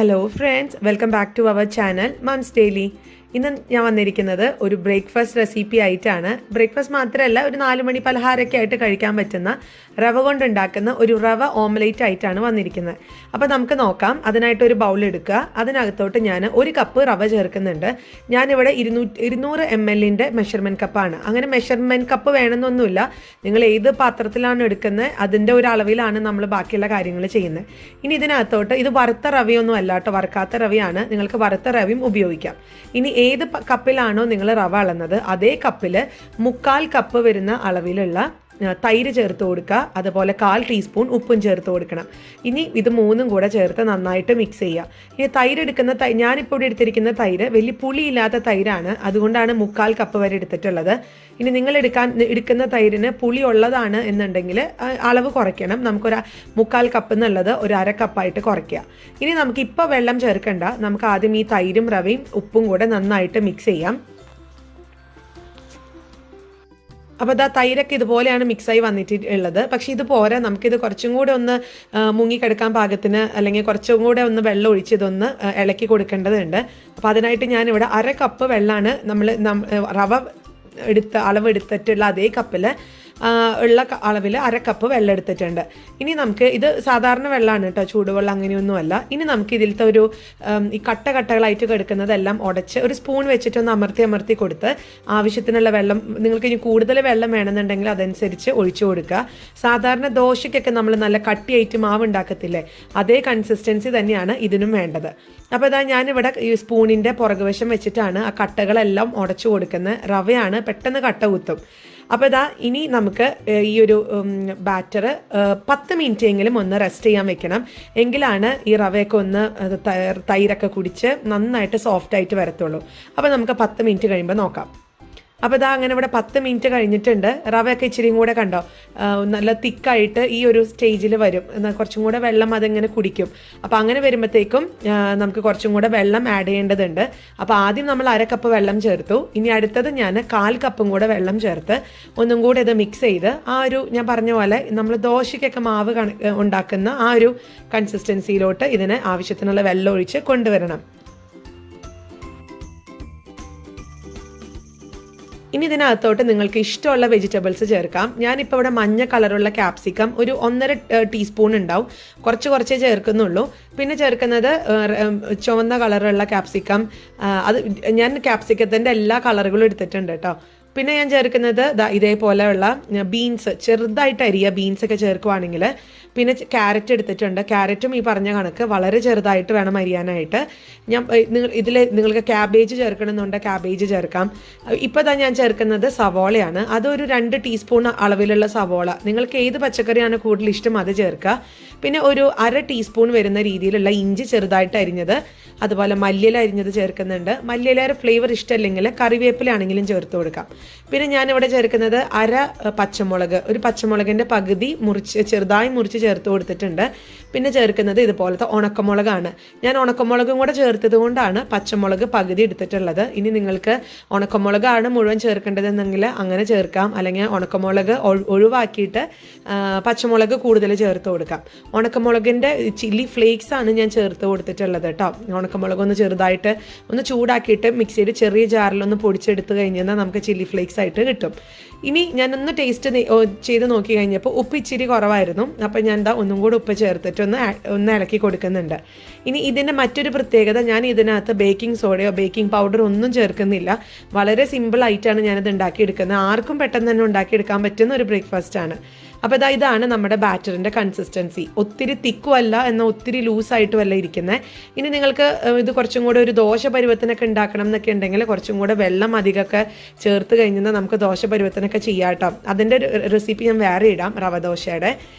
Hello friends, welcome back to our channel Mums Daily. ഇന്ന് ഞാൻ വന്നിരിക്കുന്നത് ഒരു ബ്രേക്ക്ഫാസ്റ്റ് റെസിപ്പി ആയിട്ടാണ്. ബ്രേക്ക്ഫാസ്റ്റ് മാത്രമല്ല, ഒരു 4 മണി പലഹാരമൊക്കെ ആയിട്ട് കഴിക്കാൻ പറ്റുന്ന റവ കൊണ്ടുണ്ടാക്കുന്ന ഒരു റവ ഓംലേറ്റ് ആയിട്ടാണ് വന്നിരിക്കുന്നത്. അപ്പോൾ നമുക്ക് നോക്കാം. അതിനായിട്ട് ഒരു ബൗൾ എടുക്കുക. അതിനകത്തോട്ട് ഞാൻ 1 കപ്പ് റവ ചേർക്കുന്നുണ്ട്. ഞാനിവിടെ 200 ml മെഷർമെൻറ്റ് കപ്പാണ്. അങ്ങനെ മെഷർമെൻറ്റ് കപ്പ് വേണമെന്നൊന്നുമില്ല. നിങ്ങൾ ഏത് പാത്രത്തിലാണ് എടുക്കുന്നത് അതിൻ്റെ ഒരു അളവിലാണ് നമ്മൾ ബാക്കിയുള്ള കാര്യങ്ങൾ ചെയ്യുന്നത്. ഇനി ഇതിനകത്തോട്ട് ഇത് വറുത്ത റവയൊന്നും അല്ല കേട്ടോ, വറുക്കാത്ത റവയാണ്. നിങ്ങൾക്ക് വറുത്ത റവയും ഉപയോഗിക്കാം. ഇനി ഏത് കപ്പിലാണോ നിങ്ങൾ റവ അളന്നത് അതേ കപ്പിൽ 1/4 കപ്പ് വരുന്ന അളവിലുള്ള തൈര് ചേർത്ത് കൊടുക്കുക. അതുപോലെ 1/4 ടീസ്പൂൺ ഉപ്പും ചേർത്ത് കൊടുക്കണം. ഇനി ഇത് 3ഉം കൂടെ ചേർത്ത് നന്നായിട്ട് മിക്സ് ചെയ്യുക. ഇനി തൈര് എടുക്കുന്ന ഞാനിപ്പോൾ ഇവിടെ എടുത്തിരിക്കുന്ന തൈര് വലിയ പുളിയില്ലാത്ത തൈരാണ്, അതുകൊണ്ടാണ് 1/4 കപ്പ് വരെ എടുത്തിട്ടുള്ളത്. ഇനി നിങ്ങൾ എടുക്കുന്ന തൈരിന് പുളി ഉള്ളതാണ് എന്നുണ്ടെങ്കിൽ അളവ് കുറയ്ക്കണം. നമുക്കൊരു 1/4 കപ്പ് എന്നുള്ളത് ഒരു 1/2 കപ്പായിട്ട് കുറയ്ക്കുക. ഇനി നമുക്ക് ഇപ്പോൾ വെള്ളം ചേർക്കണ്ട. നമുക്ക് ആദ്യം ഈ തൈരും റവയും ഉപ്പും കൂടെ നന്നായിട്ട് മിക്സ് ചെയ്യാം. അപ്പോൾ ഇതാ തൈരൊക്കെ ഇതുപോലെയാണ് മിക്സായി വന്നിട്ടുള്ളത്. പക്ഷേ ഇത് പോരാ, നമുക്കിത് കുറച്ചും കൂടെ ഒന്ന് മുങ്ങിക്കിടക്കാൻ പാകത്തിന്, അല്ലെങ്കിൽ കുറച്ചും കൂടെ ഒന്ന് വെള്ളം ഒഴിച്ച് ഇതൊന്ന് ഇളക്കി കൊടുക്കേണ്ടതുണ്ട്. അപ്പോൾ അതിനായിട്ട് ഞാനിവിടെ 1/2 കപ്പ് വെള്ളമാണ് നമ്മൾ റവ അളവ് എടുത്തിട്ടുള്ള അതേ കപ്പിൽ ഉള്ള അളവിൽ 1/2 കപ്പ് വെള്ളം എടുത്തിട്ടുണ്ട്. ഇനി നമുക്ക് ഇത് സാധാരണ വെള്ളമാണ് കേട്ടോ, ചൂടുവെള്ളം അങ്ങനെയൊന്നുമല്ല. ഇനി നമുക്ക് ഇതിലത്തെ ഒരു ഈ കട്ടകളായിട്ട് കിടക്കുന്നതെല്ലാം ഉടച്ച് ഒരു സ്പൂൺ വെച്ചിട്ടൊന്ന് അമർത്തി കൊടുത്ത് ആവശ്യത്തിനുള്ള വെള്ളം, നിങ്ങൾക്ക് ഇനി കൂടുതൽ വെള്ളം വേണമെന്നുണ്ടെങ്കിൽ അതനുസരിച്ച് ഒഴിച്ചു കൊടുക്കുക. സാധാരണ ദോശയ്ക്കൊക്കെ നമ്മൾ നല്ല കട്ടിയായിട്ട് മാവ് ഉണ്ടാക്കത്തില്ലേ, അതേ കൺസിസ്റ്റൻസി തന്നെയാണ് ഇതിനും വേണ്ടത്. അപ്പോൾ ഇതാ ഞാനിവിടെ ഈ സ്പൂണിൻ്റെ പുറകുവശം വെച്ചിട്ടാണ് ആ കട്ടകളെല്ലാം ഉടച്ചു കൊടുക്കുന്നത്. റവയാണ്, പെട്ടെന്ന് കട്ട കുത്തും. അപ്പോൾ ഇതാ ഇനി നമുക്ക് ഈ ഒരു ബാറ്റർ 10 മിനിറ്റ് എങ്കിലും ഒന്ന് റെസ്റ്റ് ചെയ്യാൻ വെക്കണം. എങ്കിലാണ് ഈ റവയൊക്കെ ഒന്ന് തൈരൊക്കെ കുടിച്ച് നന്നായിട്ട് സോഫ്റ്റ് ആയിട്ട് വരത്തുള്ളൂ. അപ്പോൾ നമുക്ക് 10 മിനിറ്റ് കഴിയുമ്പോൾ നോക്കാം. അപ്പോൾ ഇതാ അങ്ങനെ ഇവിടെ 10 മിനിറ്റ് കഴിഞ്ഞിട്ടുണ്ട്. റവയൊക്കെ ഇച്ചിരിയും കൂടെ കണ്ടോ നല്ല തിക്കായിട്ട് ഈ ഒരു സ്റ്റേജിൽ വരും. കുറച്ചും കൂടെ വെള്ളം അതിങ്ങനെ കുടിക്കും. അപ്പോൾ അങ്ങനെ വരുമ്പോഴത്തേക്കും നമുക്ക് കുറച്ചും കൂടെ വെള്ളം ആഡ് ചെയ്യേണ്ടതുണ്ട്. അപ്പോൾ ആദ്യം നമ്മൾ 1/2 കപ്പ് വെള്ളം ചേർത്തു. ഇനി അടുത്തത് ഞാൻ 1/4 കപ്പും കൂടെ വെള്ളം ചേർത്ത് ഒന്നും കൂടെ ഇത് മിക്സ് ചെയ്ത് ആ ഒരു ഞാൻ പറഞ്ഞ പോലെ നമ്മൾ ദോശയ്ക്കൊക്കെ മാവ് ഉണ്ടാക്കുന്ന ആ ഒരു കൺസിസ്റ്റൻസിയിലോട്ട് ഇതിന് ആവശ്യത്തിനുള്ള വെള്ളം ഒഴിച്ച് കൊണ്ടുവരണം. ഇനി ഇതിനകത്തോട്ട് നിങ്ങൾക്ക് ഇഷ്ടമുള്ള വെജിറ്റബിൾസ് ചേർക്കാം. ഞാനിപ്പോൾ ഇവിടെ മഞ്ഞ കളറുള്ള ക്യാപ്സിക്കം ഒരു 1.5 ടീസ്പൂൺ ഉണ്ടാവും, കുറച്ചേ ചേർക്കുന്നുള്ളൂ. പിന്നെ ചേർക്കുന്നത് ചുവന്ന കളറുള്ള ക്യാപ്സിക്കം. അത് ഞാൻ ക്യാപ്സിക്കത്തിൻ്റെ എല്ലാ കളറുകളും എടുത്തിട്ടുണ്ട് കേട്ടോ. പിന്നെ ഞാൻ ചേർക്കുന്നത് ഇതേപോലെയുള്ള ബീൻസ്, ചെറുതായിട്ട് അരിയ ബീൻസൊക്കെ ചേർക്കുവാണെങ്കിൽ. പിന്നെ ക്യാരറ്റ് എടുത്തിട്ടുണ്ട്. ക്യാരറ്റും ഈ പറഞ്ഞ കണക്ക് വളരെ ചെറുതായിട്ട് വേണം അരിയാനായിട്ട്. നിങ്ങൾക്ക് ക്യാബേജ് ചേർക്കണമെന്നുണ്ടെങ്കിൽ ക്യാബേജ് ചേർക്കാം. ഇപ്പോൾ ഞാൻ ചേർക്കുന്നത് സവോളയാണ്. അതൊരു 2 ടീസ്പൂൺ അളവിലുള്ള സവോള. നിങ്ങൾക്ക് ഏത് പച്ചക്കറിയാണ് കൂടുതൽ ഇഷ്ടം അത് ചേർക്കുക. പിന്നെ ഒരു 1/2 ടീസ്പൂൺ വരുന്ന രീതിയിലുള്ള ഇഞ്ചി ചെറുതായിട്ട് അരിഞ്ഞത്, അതുപോലെ മല്ലിയില അരിഞ്ഞത് ചേർക്കുന്നുണ്ട്. മല്ലിയിലയുടെ ഫ്ലേവർ ഇഷ്ടമല്ലെങ്കിൽ കറിവേപ്പിലാണെങ്കിലും ചേർത്ത് കൊടുക്കാം. പിന്നെ ഞാനിവിടെ ചേർക്കുന്നത് 1/2 പച്ചമുളക്, ഒരു പച്ചമുളകിൻ്റെ പകുതി ചെറുതായി മുറിച്ച് ചേർത്ത് കൊടുത്തിട്ടുണ്ട്. പിന്നെ ചേർക്കുന്നത് ഇതുപോലത്തെ ഉണക്കമുളകാണ്. ഞാൻ ഉണക്കമുളകും കൂടെ ചേർത്തത് കൊണ്ടാണ് പച്ചമുളക് പകുതി എടുത്തിട്ടുള്ളത്. ഇനി നിങ്ങൾക്ക് ഉണക്കമുളകാണ് മുഴുവൻ ചേർക്കേണ്ടതെന്നെങ്കിൽ അങ്ങനെ ചേർക്കാം, അല്ലെങ്കിൽ ഉണക്കമുളക് ഒഴിവാക്കിയിട്ട് പച്ചമുളക് കൂടുതൽ ചേർത്ത് കൊടുക്കാം. ഉണക്കമുളകിൻ്റെ ചില്ലി ഫ്ലേക്സ് ആണ് ഞാൻ ചേർത്ത് കൊടുത്തിട്ടുള്ളത് കേട്ടോ. ഉണക്കമുളക് ഒന്ന് ചെറുതായിട്ട് ഒന്ന് ചൂടാക്കിയിട്ട് മിക്സിയിൽ ചെറിയ ജാറിലൊന്ന് പൊടിച്ചെടുത്ത് കഴിഞ്ഞാൽ നമുക്ക് ചില്ലി ഫ്ലേക്സ് ആയിട്ട് കിട്ടും. ഇനി ഞാനൊന്ന് ടേസ്റ്റ് ചെയ്ത് നോക്കി കഴിഞ്ഞപ്പോൾ ഉപ്പ് ഇച്ചിരി കുറവായിരുന്നു. അപ്പോൾ ഞാൻ ഒന്നും കൂടെ ഉപ്പ് ചേർത്തിട്ട് ഒന്ന് ഇളക്കി കൊടുക്കുന്നുണ്ട്. ഇനി ഇതിൻ്റെ മറ്റൊരു പ്രത്യേകത, ഞാൻ ഇതിനകത്ത് ബേക്കിംഗ് സോഡയോ ബേക്കിംഗ് പൗഡറോ ഒന്നും ചേർക്കുന്നില്ല. വളരെ സിമ്പിളായിട്ടാണ് ഞാനിത് ഉണ്ടാക്കിയെടുക്കുന്നത്. ആർക്കും പെട്ടെന്ന് തന്നെ ഉണ്ടാക്കിയെടുക്കാൻ പറ്റുന്ന ഒരു ബ്രേക്ക്ഫാസ്റ്റാണ്. അപ്പോൾ ഇതാണ് നമ്മുടെ ബാറ്ററിൻ്റെ കൺസിസ്റ്റൻസി. ഒത്തിരി തിക്കും അല്ല, എന്നാൽ ഒത്തിരി ലൂസായിട്ടും അല്ല ഇരിക്കുന്നത്. ഇനി നിങ്ങൾക്ക് ഇത് കുറച്ചും കൂടെ ഒരു ദോശ പരുവത്തിനൊക്കെ ഉണ്ടാക്കണം എന്നൊക്കെ ഉണ്ടെങ്കിൽ കുറച്ചും കൂടെ വെള്ളം അധികമൊക്കെ ചേർത്ത് കഴിഞ്ഞാൽ നമുക്ക് ദോശ പരുവത്തിനൊക്കെ ചെയ്യാം കേട്ടോ. അതിൻ്റെ റെസിപ്പി ഞാൻ വേറെ ഇടാം, റവ ദോശയുടെ.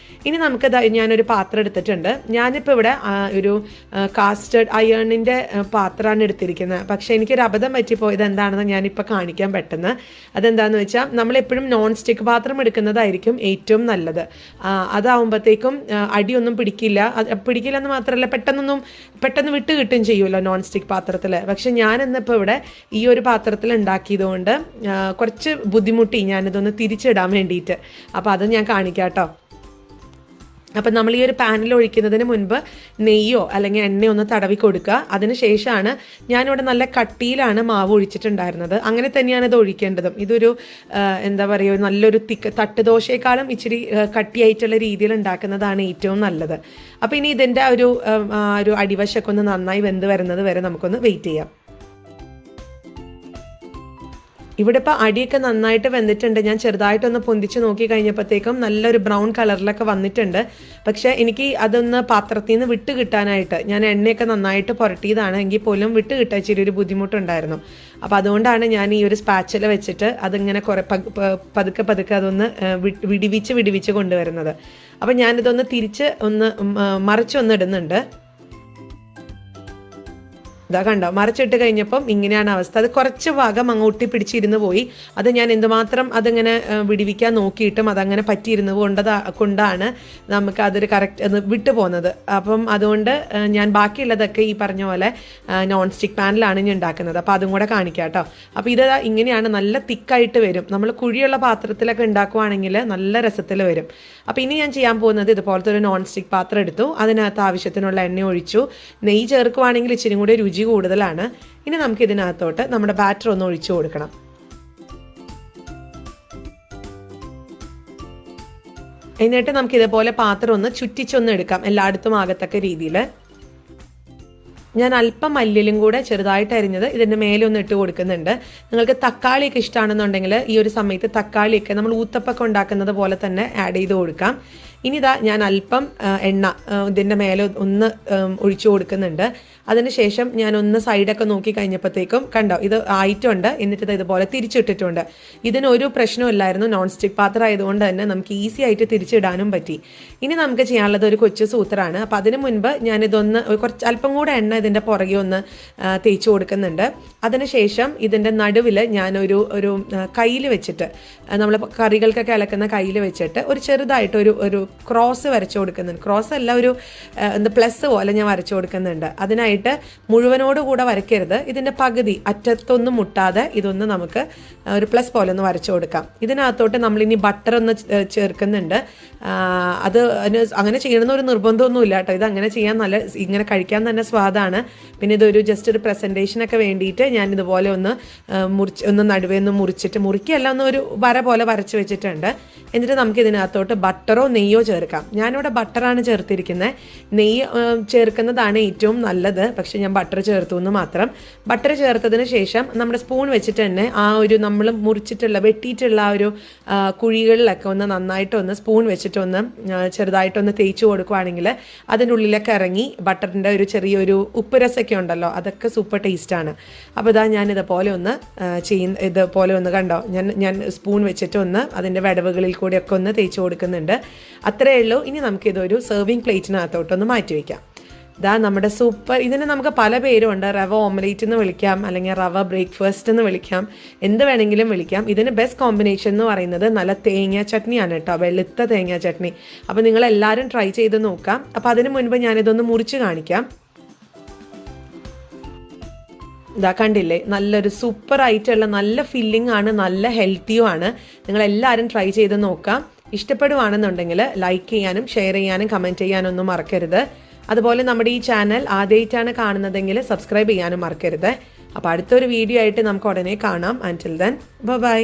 ഇനി നമുക്ക് ഞാനൊരു പാത്രം എടുത്തിട്ടുണ്ട്. ഞാനിപ്പോൾ ഇവിടെ ഒരു കാസ്റ്റഡ് അയേണിൻ്റെ പാത്രമാണ് എടുത്തിരിക്കുന്നത്. പക്ഷേ എനിക്കൊരു അബദ്ധം പറ്റിപ്പോയത് എന്താണെന്ന് ഞാനിപ്പോൾ കാണിക്കാൻ പെട്ടെന്ന്. അതെന്താണെന്ന് വെച്ചാൽ നമ്മളെപ്പോഴും നോൺ സ്റ്റിക്ക് പാത്രം എടുക്കുന്നതായിരിക്കും ഏറ്റവും നല്ലത്. അതാവുമ്പോഴത്തേക്കും അടിയൊന്നും പിടിക്കില്ല എന്ന് മാത്രമല്ല പെട്ടെന്ന് വിട്ട് കിട്ടുകയും ചെയ്യുമല്ലോ നോൺ സ്റ്റിക്ക് പാത്രത്തിൽ. പക്ഷെ ഞാൻ ഇന്നിപ്പോൾ ഇവിടെ ഈ ഒരു പാത്രത്തിൽ ഉണ്ടാക്കിയതുകൊണ്ട് കുറച്ച് ബുദ്ധിമുട്ടി ഞാനിതൊന്ന് തിരിച്ചിടാൻ വേണ്ടിയിട്ട്. അപ്പോൾ അത് ഞാൻ കാണിക്കാം കേട്ടോ. അപ്പം നമ്മൾ ഈ ഒരു പാനിൽ ഒഴിക്കുന്നതിന് മുൻപ് നെയ്യോ അല്ലെങ്കിൽ എണ്ണയോ ഒന്ന് തടവി കൊടുക്കുക. അതിനുശേഷമാണ് ഞാനിവിടെ നല്ല കട്ടിയിലാണ് മാവ് ഒഴിച്ചിട്ടുണ്ടായിരുന്നത്. അങ്ങനെ തന്നെയാണ് ഇത് ഒഴിക്കേണ്ടതും. ഇതൊരു എന്താ പറയുക, നല്ലൊരു തട്ടുദോശയെക്കാളും ഇച്ചിരി കട്ടിയായിട്ടുള്ള രീതിയിൽ ഉണ്ടാക്കുന്നതാണ് ഏറ്റവും നല്ലത്. അപ്പോൾ ഇനി ഇതിൻ്റെ ഒരു അടിവശമൊക്കെ ഒന്ന് നന്നായി വെന്ത് വരുന്നത് വരെ നമുക്കൊന്ന് വെയിറ്റ് ചെയ്യാം. ഇവിടെ ഇപ്പോൾ അടിയൊക്കെ നന്നായിട്ട് വെന്തിട്ടുണ്ട്. ഞാൻ ചെറുതായിട്ടൊന്ന് പൊന്തിച്ച് നോക്കി കഴിഞ്ഞപ്പോഴത്തേക്കും നല്ലൊരു ബ്രൗൺ കളറിലൊക്കെ വന്നിട്ടുണ്ട്. പക്ഷേ എനിക്ക് അതൊന്ന് പാത്രത്തിൽ നിന്ന് വിട്ട് കിട്ടാനായിട്ട്, ഞാൻ എണ്ണയൊക്കെ നന്നായിട്ട് പുരട്ടിയതാണ്, എങ്കിൽ പോലും വിട്ട് കിട്ടാൻ ഇച്ചിരി ഒരു ബുദ്ധിമുട്ടുണ്ടായിരുന്നു. അപ്പോൾ അതുകൊണ്ടാണ് ഞാൻ ഈ ഒരു സ്പാച്ചില വെച്ചിട്ട് അതിങ്ങനെ പതുക്കെ അതൊന്ന് വിടിവിച്ച് കൊണ്ടുവരുന്നത്. അപ്പോൾ ഞാനിതൊന്ന് തിരിച്ച് മറിച്ചൊന്നിടുന്നുണ്ട്. ഇതാ കണ്ടോ, മറിച്ചിട്ട് കഴിഞ്ഞപ്പം ഇങ്ങനെയാണ് അവസ്ഥ. അത് കുറച്ച് ഭാഗം അങ്ങ് ഒട്ടിപ്പിടിച്ചിരുന്ന് പോയി. അത് ഞാൻ എന്തുമാത്രം അതിങ്ങനെ വിടിവിക്കാൻ നോക്കിയിട്ടും അതങ്ങനെ പറ്റിയിരുന്നു കൊണ്ടാണ് നമുക്ക് അതൊരു കറക്റ്റ് വിട്ടു പോകുന്നത്. അപ്പം അതുകൊണ്ട് ഞാൻ ബാക്കിയുള്ളതൊക്കെ ഈ പറഞ്ഞ പോലെ നോൺ സ്റ്റിക്ക് പാനിലാണ് ഞാൻ ഉണ്ടാക്കുന്നത്. അപ്പോൾ അതും കൂടെ കാണിക്കാം കേട്ടോ. അപ്പോൾ ഇത് ഇങ്ങനെയാണ്, നല്ല തിക്കായിട്ട് വരും. നമ്മൾ കുഴിയുള്ള പാത്രത്തിലൊക്കെ ഉണ്ടാക്കുവാണെങ്കിൽ നല്ല രസത്തിൽ വരും. അപ്പോൾ ഇനി ഞാൻ ചെയ്യാൻ പോകുന്നത്, ഇതുപോലത്തെ ഒരു നോൺ സ്റ്റിക്ക് പാത്രം എടുത്തു, അതിനകത്ത് ആവശ്യത്തിനുള്ള എണ്ണ ഒഴിച്ചു. നെയ്യ് ചേർക്കുവാണെങ്കിൽ ഇച്ചിരി കൂടി രുചി കൂടുതലാണ്. ഇനി നമുക്ക് ഇതിനകത്തോട്ട് നമ്മുടെ ബാറ്റർ ഒന്ന് ഒഴിച്ചു കൊടുക്കണം. എന്നിട്ട് നമുക്ക് ഇതുപോലെ പാത്രം ഒന്ന് ചുറ്റിച്ചൊന്ന് എടുക്കാം, എല്ലായിടത്തും ആകത്തക്ക രീതിയിൽ. ഞാൻ അല്പം മല്ലിയിലും കൂടെ ചെറുതായിട്ട് അരിഞ്ഞത് ഇതിൻ്റെ മേലെ ഒന്ന് ഇട്ട് കൊടുക്കുന്നുണ്ട്. നിങ്ങൾക്ക് തക്കാളിയൊക്കെ ഇഷ്ടമാണെന്നുണ്ടെങ്കിൽ ഈ ഒരു സമയത്ത് തക്കാളിയൊക്കെ നമ്മൾ ഊത്തപ്പൊക്കെ ഉണ്ടാക്കുന്നത് പോലെ തന്നെ ആഡ് ചെയ്ത് കൊടുക്കാം. ഇനി ഇതാ ഞാൻ അല്പം എണ്ണ ഇതിൻ്റെ മേലെ ഒന്ന് ഒഴിച്ചു കൊടുക്കുന്നുണ്ട്. അതിനുശേഷം ഞാനൊന്ന് സൈഡൊക്കെ നോക്കി കഴിഞ്ഞപ്പോഴത്തേക്കും കണ്ടോ ഇത് ആയിട്ടുണ്ട്. എന്നിട്ട് ഇതുപോലെ തിരിച്ചിട്ടിട്ടുണ്ട്. ഇതിനൊരു പ്രശ്നമില്ലായിരുന്നു, നോൺ സ്റ്റിക്ക് പാത്രം ആയതുകൊണ്ട് തന്നെ നമുക്ക് ഈസി ആയിട്ട് തിരിച്ചിടാനും പറ്റി. ഇനി നമുക്ക് ചെയ്യാനുള്ളത് ഒരു കൊച്ചു സൂത്രമാണ്. അപ്പോൾ അതിന് മുൻപ് ഞാനിതൊന്ന് അല്പം കൂടെ എണ്ണ ഇതിൻ്റെ പുറകെ ഒന്ന് തേച്ച് കൊടുക്കുന്നുണ്ട്. അതിനുശേഷം ഇതിൻ്റെ നടുവിൽ ഞാനൊരു കയ്യിൽ വെച്ചിട്ട്, നമ്മൾ കറികൾക്കൊക്കെ ഇളക്കുന്ന കയ്യിൽ വെച്ചിട്ട് ഒരു ചെറുതായിട്ട് ഒരു ക്രോസ് വരച്ചു കൊടുക്കുന്നുണ്ട്. ക്രോസ് അല്ല, ഒരു പ്ലസ് പോലെ ഞാൻ വരച്ചു കൊടുക്കുന്നുണ്ട്. അതിനായിട്ട് മുഴുവനോടുകൂടെ വരയ്ക്കരുത്, ഇതിൻ്റെ പകുതി അറ്റത്തൊന്നും മുട്ടാതെ ഇതൊന്ന് നമുക്ക് ഒരു പ്ലസ് പോലെ ഒന്ന് വരച്ചു കൊടുക്കാം. ഇതിനകത്തോട്ട് നമ്മളിനി ബട്ടർ ഒന്ന് ചേർക്കുന്നുണ്ട്. അത് അങ്ങനെ ചെയ്യണമെന്ന് ഒരു നിർബന്ധമൊന്നുമില്ല കേട്ടോ. ഇത് അങ്ങനെ ചെയ്യാൻ ഇങ്ങനെ കഴിക്കാൻ തന്നെ സ്വാദാണ്. പിന്നെ ഇതൊരു ജസ്റ്റ് ഒരു പ്രസൻറ്റേഷനൊക്കെ വേണ്ടിയിട്ട് ഞാൻ ഇതുപോലെ ഒന്ന് നടുവേ ഒന്ന് മുറിക്കല്ല, ഒന്ന് ഒരു വര പോലെ വരച്ച് വെച്ചിട്ടുണ്ട്. എന്നിട്ട് നമുക്ക് ഇതിനകത്തോട്ട് ബട്ടറോ നെയ്യോ ചേർക്കാം. ഞാനിവിടെ ബട്ടറാണ് ചേർത്തിരിക്കുന്നത്. നെയ്യ് ചേർക്കുന്നതാണ് ഏറ്റവും നല്ലത്, പക്ഷെ ഞാൻ ബട്ടർ ചേർത്തു എന്ന് മാത്രം. ബട്ടർ ചേർത്തതിന് ശേഷം നമ്മുടെ സ്പൂൺ വെച്ചിട്ട് തന്നെ ആ ഒരു നമ്മൾ വെട്ടിയിട്ടുള്ള ആ ഒരു കുഴികളിലൊക്കെ ഒന്ന് നന്നായിട്ടൊന്ന് സ്പൂൺ വെച്ചിട്ടൊന്ന് ചെറുതായിട്ടൊന്ന് തേച്ച് കൊടുക്കുകയാണെങ്കിൽ അതിൻ്റെ ഉള്ളിലൊക്കെ ഇറങ്ങി ബട്ടറിൻ്റെ ഒരു ചെറിയൊരു ഉപ്പ് രസമൊക്കെ ഉണ്ടല്ലോ, അതൊക്കെ സൂപ്പർ ടേസ്റ്റാണ്. അപ്പോൾ ഇതാ ഞാൻ ഇതുപോലെ ഒന്ന് കണ്ടോ, ഞാൻ സ്പൂൺ വെച്ചിട്ട് അതിൻ്റെ വിടവുകളിൽ കൂടിയൊക്കെ ഒന്ന് തേച്ച് കൊടുക്കുന്നുണ്ട്. അത്രയേ ഉള്ളൂ. ഇനി നമുക്കിതൊരു സെർവിങ് പ്ലേറ്റിനകത്തോട്ടൊന്ന് മാറ്റി വയ്ക്കാം. ഇതാ നമ്മുടെ സൂപ്പർ, ഇതിന് നമുക്ക് പല പേരും ഉണ്ട്. റവ ഓംലേറ്റ് എന്ന് വിളിക്കാം, അല്ലെങ്കിൽ റവ ബ്രേക്ക്ഫാസ്റ്റ് എന്ന് വിളിക്കാം, എന്ത് വേണമെങ്കിലും വിളിക്കാം. ഇതിന് ബെസ്റ്റ് കോമ്പിനേഷൻ എന്ന് പറയുന്നത് നല്ല തേങ്ങ ചട്നിയാണ് കേട്ടോ, വെളുത്ത തേങ്ങ ചട്നി. അപ്പോൾ നിങ്ങളെല്ലാവരും ട്രൈ ചെയ്ത് നോക്കാം. അപ്പോൾ അതിന് മുൻപ് ഞാനിതൊന്ന് മുറിച്ച് കാണിക്കാം. ഇതാ കണ്ടില്ലേ, നല്ലൊരു സൂപ്പർ ആയിട്ടുള്ള നല്ല ഫില്ലിംഗ് ആണ്, നല്ല ഹെൽത്തിയും ആണ്. നിങ്ങളെല്ലാവരും ട്രൈ ചെയ്ത് നോക്കാം. ഇഷ്ടപ്പെടുവാണെന്നുണ്ടെങ്കിൽ ലൈക്ക് ചെയ്യാനും ഷെയർ ചെയ്യാനും കമൻറ്റ് ചെയ്യാനും ഒന്നും മറക്കരുത്. അതുപോലെ നമ്മുടെ ഈ ചാനൽ ആദ്യമായിട്ടാണ് കാണുന്നതെങ്കിൽ സബ്സ്ക്രൈബ് ചെയ്യാനും മറക്കരുത്. അപ്പോൾ അടുത്തൊരു വീഡിയോ ആയിട്ട് നമുക്ക് ഉടനെ കാണാം. അൻറ്റിൽ ദെൻ ബൈ.